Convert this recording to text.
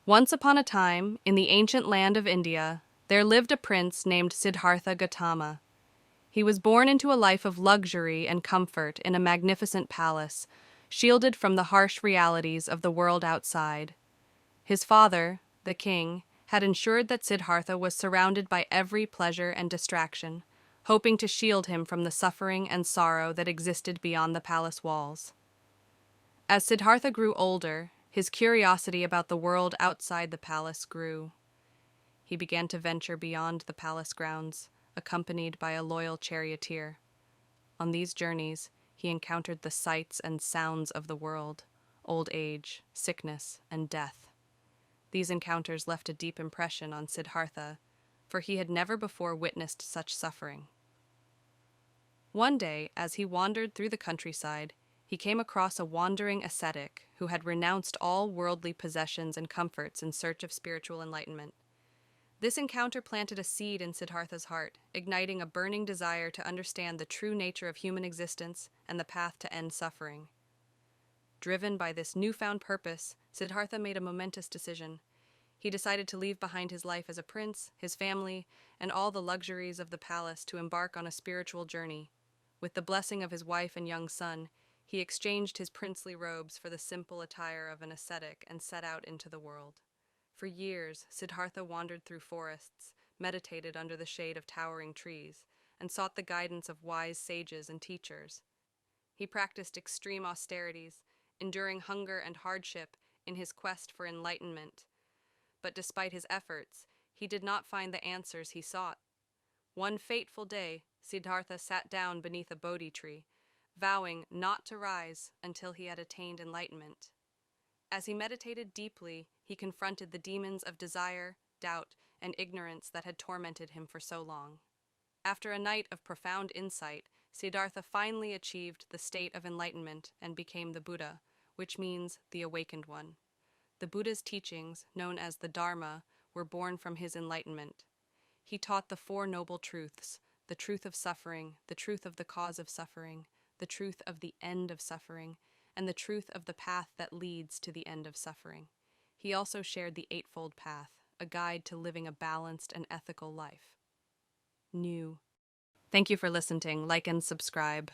Once upon a time, in the ancient land of India, there lived a prince named Siddhartha Gautama. He was born into a life of luxury and comfort in a magnificent palace, shielded from the harsh realities of the world outside. His father, the king, had ensured that Siddhartha was surrounded by every pleasure and distraction, hoping to shield him from the suffering and sorrow that existed beyond the palace walls. As Siddhartha grew older, his curiosity about the world outside the palace grew. He began to venture beyond the palace grounds, accompanied by a loyal charioteer. On these journeys, he encountered the sights and sounds of the world, old age, sickness, and death. These encounters left a deep impression on Siddhartha, for he had never before witnessed such suffering. One day, as he wandered through the countryside, he came across a wandering ascetic who had renounced all worldly possessions and comforts in search of spiritual enlightenment. This encounter planted a seed in Siddhartha's heart, igniting a burning desire to understand the true nature of human existence and the path to end suffering. Driven by this newfound purpose, Siddhartha made a momentous decision. He decided to leave behind his life as a prince, his family, and all the luxuries of the palace to embark on a spiritual journey. With the blessing of his wife and young son, he exchanged his princely robes for the simple attire of an ascetic and set out into the world. For years, Siddhartha wandered through forests, meditated under the shade of towering trees, and sought the guidance of wise sages and teachers. He practiced extreme austerities, enduring hunger and hardship in his quest for enlightenment. But despite his efforts, he did not find the answers he sought. One fateful day, Siddhartha sat down beneath a Bodhi tree, vowing not to rise until he had attained enlightenment. As he meditated deeply, he confronted the demons of desire, doubt, and ignorance that had tormented him for so long. After a night of profound insight, Siddhartha finally achieved the state of enlightenment and became the Buddha, which means the awakened one. The Buddha's teachings, known as the Dharma, were born from his enlightenment. He taught the Four Noble Truths: the truth of suffering, the truth of the cause of suffering, the truth of the end of suffering, and the truth of the path that leads to the end of suffering. He also shared the Eightfold Path, a guide to living a balanced and ethical life. New. Thank you for listening. Like and subscribe.